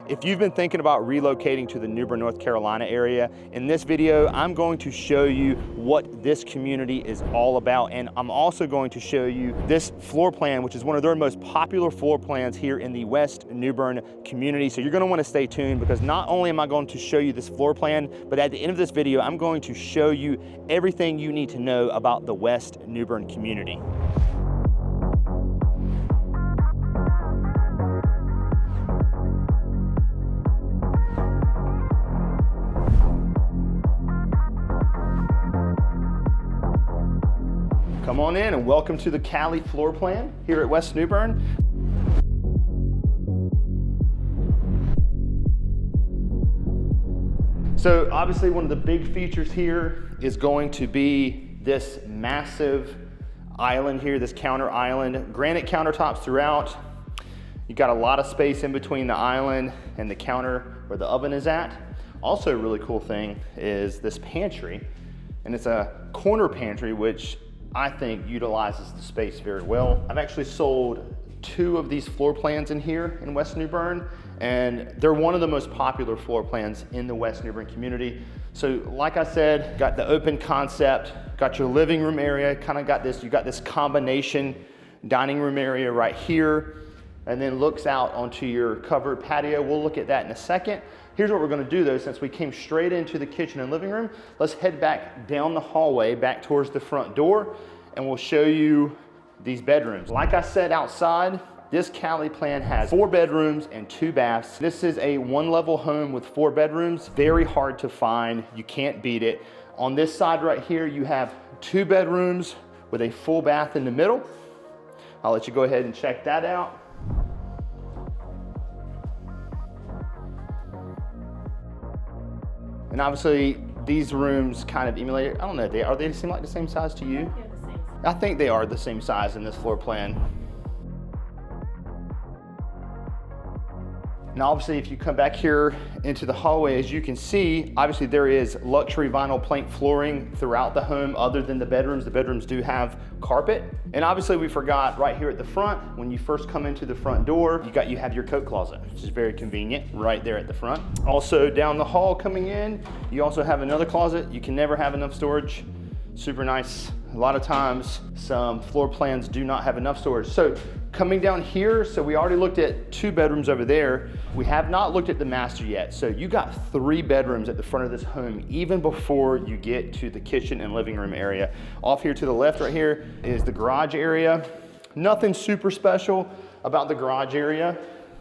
If you've been thinking about relocating to the New Bern, North Carolina area, in this video, I'm going to show you what this community is all about. And I'm also going to show you this floor plan, which is one of their most popular floor plans here in the West New Bern community. So you're gonna wanna stay tuned, because not only am I going to show you this floor plan, but at the end of this video, I'm going to show you everything you need to know about the West New Bern community. Come on in and welcome to the Cali floor plan here at West New Bern. So obviously one of the big features here is going to be this massive island here, this counter island. Granite countertops throughout. You got a lot of space in between the island and the counter where the oven is at. Also a really cool thing is this pantry, and it's a corner pantry, which I think utilizes the space very well. I've actually sold 2 of these floor plans in here in West New Bern, and they're one of the most popular floor plans in the West New Bern community. So like I said, got the open concept, got your living room area, kind of got this, you got this combination dining room area right here, and then looks out onto your covered patio. We'll look at that in a second. Here's what we're gonna do though, since we came straight into the kitchen and living room, let's head back down the hallway, back towards the front door, and we'll show you these bedrooms. Like I said outside, this Cali plan has 4 bedrooms and 2 baths. This is a 1-level home with 4 bedrooms. Very hard to find, you can't beat it. On this side right here, you have 2 bedrooms with a full bath in the middle. I'll let you go ahead and check that out. And obviously, these rooms kind of emulate, I don't know, are they seem like the same size to you? Yeah, the same size. I think they are the same size in this floor plan. And obviously, if you come back here into the hallway, as you can see, obviously there is luxury vinyl plank flooring throughout the home other than the bedrooms. The bedrooms do have carpet. And obviously we forgot right here at the front, when you first come into the front door, you have your coat closet, which is very convenient right there at the front. Also down the hall coming in, you also have another closet. You can never have enough storage. Super nice. A lot of times some floor plans do not have enough storage. So coming down here, so we already looked at 2 bedrooms over there. We have not looked at the master yet. So you got 3 bedrooms at the front of this home, even before you get to the kitchen and living room area. Off here to the left right here is the garage area. Nothing super special about the garage area.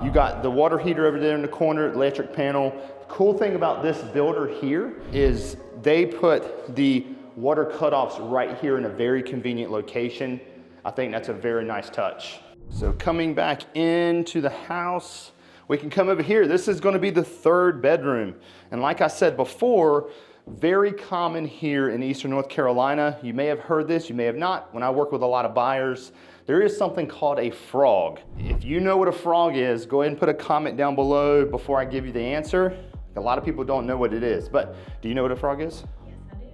You got the water heater over there in the corner, electric panel. Cool thing about this builder here is they put the water cutoffs right here in a very convenient location. I think that's a very nice touch. So coming back into the house, we can come over here. This is gonna be the 3rd bedroom. And like I said before, very common here in Eastern North Carolina. You may have heard this, you may have not. When I work with a lot of buyers, there is something called a frog. If you know what a frog is, go ahead and put a comment down below before I give you the answer. A lot of people don't know what it is, but do you know what a frog is? Yes, I do.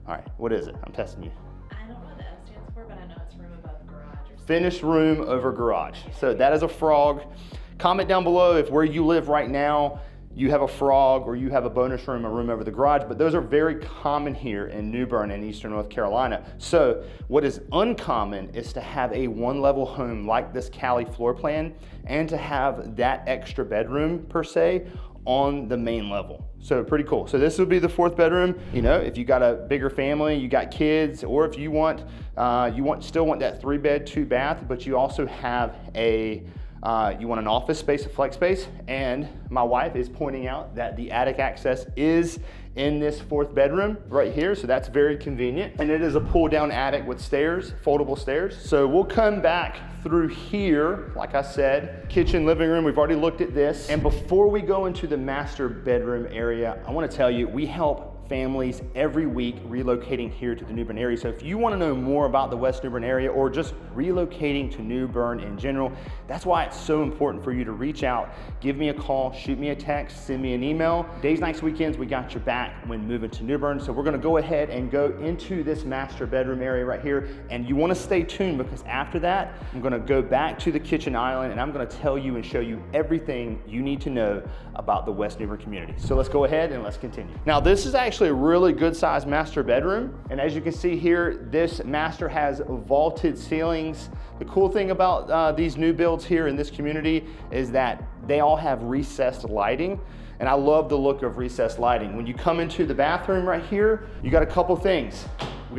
All right, what is it? I'm testing you. I don't know what the F stands for, but I know it's room above garage or something. Finished room over garage. So that is a frog. Comment down below if where you live right now, you have a frog or you have a bonus room, a room over the garage, but those are very common here in New Bern and Eastern North Carolina. So what is uncommon is to have a 1-level home like this Cali floor plan and to have that extra bedroom per se on the main level. So pretty cool. So this would be the 4th bedroom. You know, if you got a bigger family, you got kids, or if you still want that 3-bed, 2-bath, but you also have you want an office space, a flex space, and my wife is pointing out that the attic access is in this 4th bedroom right here, so that's very convenient. And it is a pull-down attic with stairs, foldable stairs. So we'll come back through here, like I said, kitchen, living room, we've already looked at this. And before we go into the master bedroom area, I wanna tell you, we help families every week relocating here to the New Bern area. So if you want to know more about the West New Bern area or just relocating to New Bern in general, that's why it's so important for you to reach out, give me a call, shoot me a text, send me an email. Days, nights, weekends, we got your back when moving to New Bern. So we're going to go ahead and go into this master bedroom area right here, and you want to stay tuned because after that, I'm going to go back to the kitchen island and I'm going to tell you and show you everything you need to know about the West New Bern community. So let's go ahead and let's continue. Now this is actually a really good sized master bedroom, and as you can see here, this master has vaulted ceilings. The cool thing about these new builds here in this community is that they all have recessed lighting, and I love the look of recessed lighting. When you come into the bathroom right here, you got a couple things.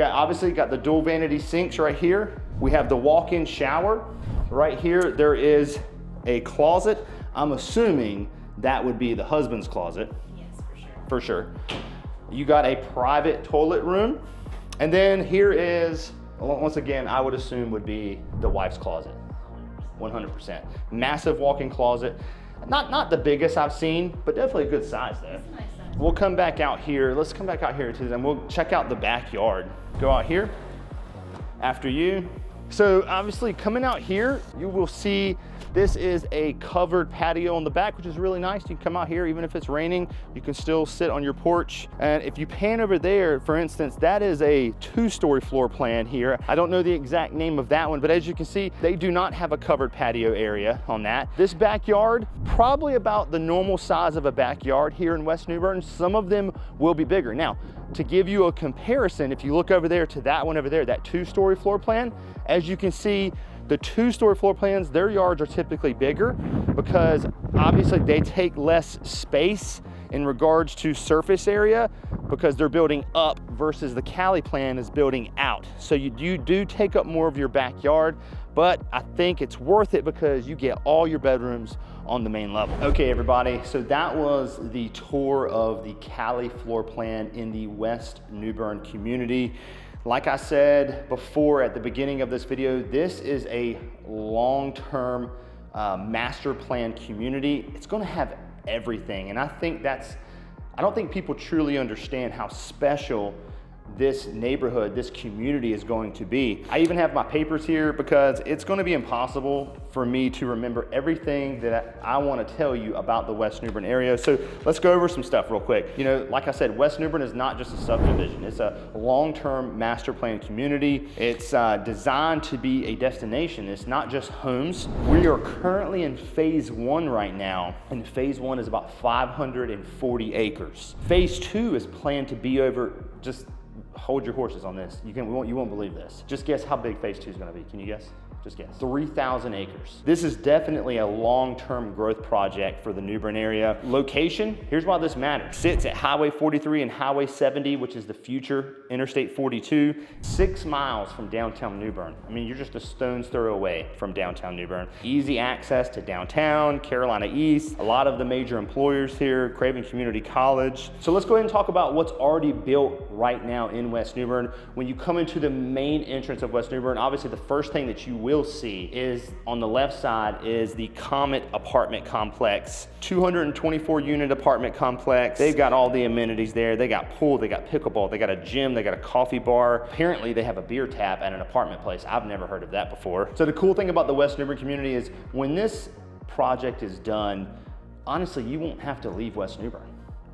Obviously got the dual vanity sinks right here. We have the walk-in shower. Right here, there is a closet. I'm assuming that would be the husband's closet. Yes, for sure. For sure. You got a private toilet room. And then here is, once again, I would assume would be the wife's closet. 100%. Massive walk-in closet. Not the biggest I've seen, but definitely a good size there. It's a nice size. We'll come back out here. Let's come back out here too, and we'll check out the backyard. Go out here, after you. So obviously coming out here, you will see this is a covered patio on the back, which is really nice. You can come out here, even if it's raining, you can still sit on your porch. And if you pan over there, for instance, that is a 2-story floor plan here. I don't know the exact name of that one, but as you can see, they do not have a covered patio area on that. This backyard, probably about the normal size of a backyard here in West New Bern. Some of them will be bigger. Now, to give you a comparison, if you look over there to that one over there, that 2-story floor plan, as you can see, the 2-story floor plans, their yards are typically bigger because obviously they take less space in regards to surface area because they're building up versus the Cali plan is building out. So you do take up more of your backyard, but I think it's worth it because you get all your bedrooms on the main level. Okay, everybody, so that was the tour of the Cali floor plan in the West New Bern community. Like I said before at the beginning of this video, this is a long-term master plan community. It's gonna have everything, and I don't think people truly understand how special this neighborhood, this community is going to be. I even have my papers here because it's going to be impossible for me to remember everything that I want to tell you about the West New Bern area. So let's go over some stuff real quick. You know, like I said, West New Bern is not just a subdivision. It's a long-term master plan community. It's designed to be a destination. It's not just homes. We are currently in phase 1 right now, and phase 1 is about 540 acres. Phase 2 is planned to be over, just hold your horses on this. You won't believe this. Just guess how big phase 2 is going to be. Can you guess? Just guess. 3,000 acres. This is definitely a long-term growth project for the New Bern area. Location, here's why this matters. Sits at Highway 43 and Highway 70, which is the future Interstate 42, 6 miles from downtown New Bern. I mean, you're just a stone's throw away from downtown New Bern. Easy access to downtown, Carolina East, a lot of the major employers here, Craven Community College. So let's go ahead and talk about what's already built right now in West New Bern. When you come into the main entrance of West New Bern, obviously the first thing that you will see is on the left side is the Comet apartment complex, 224 unit apartment complex. They've got all the amenities there. They got pool, they got pickleball, they got a gym, they got a coffee bar. Apparently they have a beer tap at an apartment place. I've never heard of that before. So the cool thing about the West New Bern community is when this project is done, honestly, you won't have to leave West New Bern.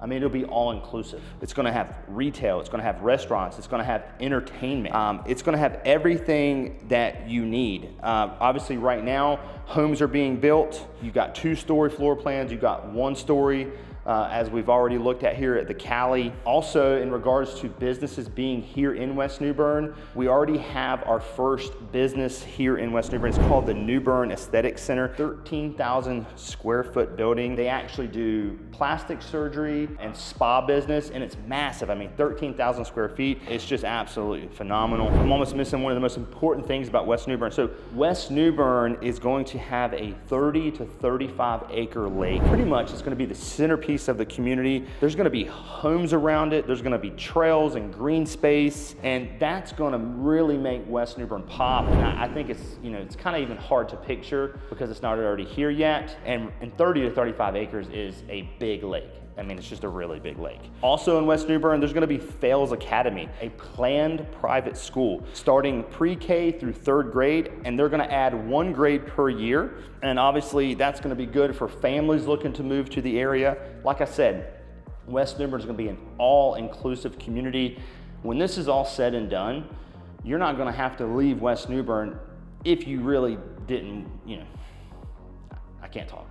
I mean, it'll be all inclusive. It's gonna have retail, it's gonna have restaurants, it's gonna have entertainment. It's gonna have everything that you need. Obviously right now, homes are being built. You've got 2-story floor plans, you've got 1-story, as we've already looked at here at the Cali. Also, in regards to businesses being here in West New Bern, we already have our first business here in West New Bern. It's called the New Bern Aesthetic Center, 13,000 square foot building. They actually do plastic surgery and spa business, and it's massive. I mean, 13,000 square feet. It's just absolutely phenomenal. I'm almost missing one of the most important things about West New Bern. So West New Bern is going to have a 30 to 35 acre lake. Pretty much it's going to be the centerpiece centerpiece of the community. There's gonna be homes around it. There's gonna be trails and green space, and that's gonna really make West New Bern pop. And I think it's, you know, it's kind of even hard to picture because it's not already here yet. And 30 to 35 acres is a big lake. I mean, it's just a really big lake. Also in West New Bern, there's gonna be Fales Academy, a planned private school starting pre-K through 3rd grade, and they're gonna add 1 grade per year. And obviously that's gonna be good for families looking to move to the area. Like I said, West New Bern is gonna be an all-inclusive community. When this is all said and done, you're not gonna have to leave West New Bern if you really didn't, you know, I can't talk.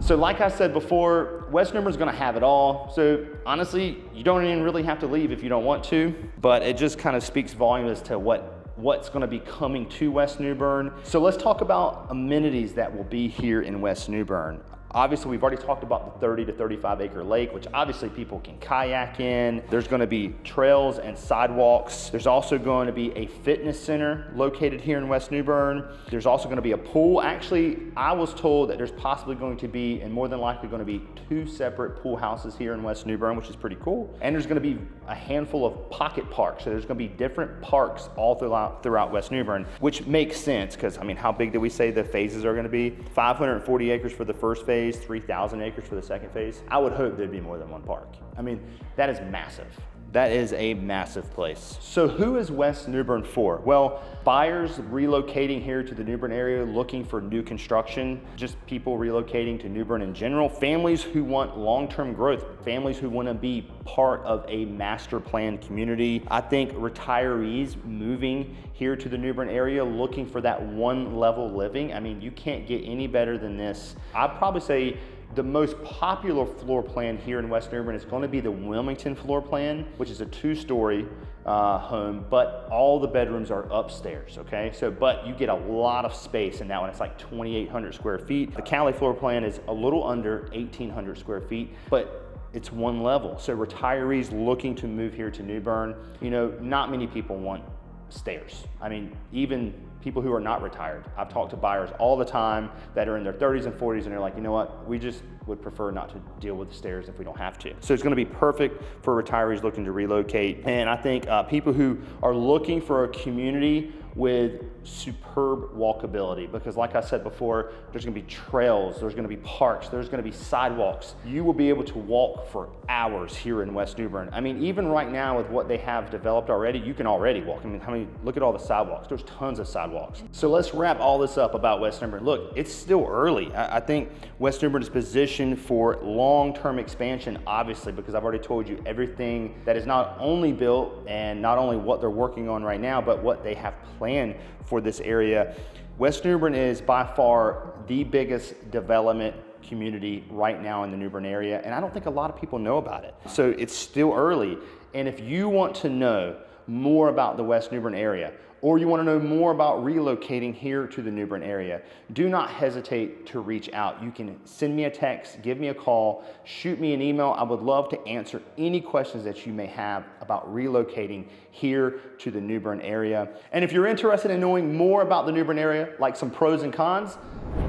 So like I said before, West New Bern is gonna have it all. So honestly, you don't even really have to leave if you don't want to, but it just kind of speaks volume as to what's gonna be coming to West New Bern. So let's talk about amenities that will be here in West New Bern. Obviously, we've already talked about the 30 to 35 acre lake, which obviously people can kayak in. There's gonna be trails and sidewalks. There's also going to be a fitness center located here in West New Bern. There's also gonna be a pool. Actually, I was told that there's possibly going to be, and more than likely gonna be, 2 separate pool houses here in West New Bern, which is pretty cool. And there's gonna be a handful of pocket parks. So there's gonna be different parks all throughout West New Bern, which makes sense, because I mean, how big did we say the phases are gonna be? 540 acres for the first phase, 3,000 acres for the second phase. I would hope there'd be more than 1 park. I mean, that is massive. That is a massive place. So who is West New Bern for? Well, buyers relocating here to the New Bern area looking for new construction, just people relocating to New Bern in general, families who want long-term growth, families who want to be part of a master plan community. I think retirees moving here to the New Bern area looking for that one level living. I mean, you can't get any better than this. I'd probably say the most popular floor plan here in West New Bern is going to be the Wilmington floor plan, which is a 2-story home, but all the bedrooms are upstairs, okay? So, but you get a lot of space in that one. It's like 2,800 square feet. The Cali floor plan is a little under 1,800 square feet, but it's 1 level. So retirees looking to move here to New Bern, you know, not many people want stairs. I mean, even people who are not retired. I've talked to buyers all the time that are in their 30s and 40s, and they're like, you know what, we just would prefer not to deal with the stairs if we don't have to. So it's gonna be perfect for retirees looking to relocate. And I think people who are looking for a community with superb walkability, because like I said before, there's gonna be trails, there's gonna be parks, there's gonna be sidewalks. You will be able to walk for hours here in West New Bern. I mean, even right now with what they have developed already, you can already walk. I mean, look at all the sidewalks. There's tons of sidewalks. So let's wrap all this up about West New Bern. Look, it's still early. I think West New Bern is positioned for long-term expansion, obviously, because I've already told you everything that is not only built and not only what they're working on right now, but what they have planned for this area. West New Bern is by far the biggest development community right now in the New Bern area, and I don't think a lot of people know about it. So it's still early, and if you want to know more about the West New Bern area, or you want to know more about relocating here to the New Bern area, do not hesitate to reach out. You can send me a text, give me a call, shoot me an email. I would love to answer any questions that you may have about relocating here to the New Bern area. And if you're interested in knowing more about the New Bern area, like some pros and cons,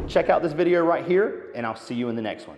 check out this video right here, and I'll see you in the next one.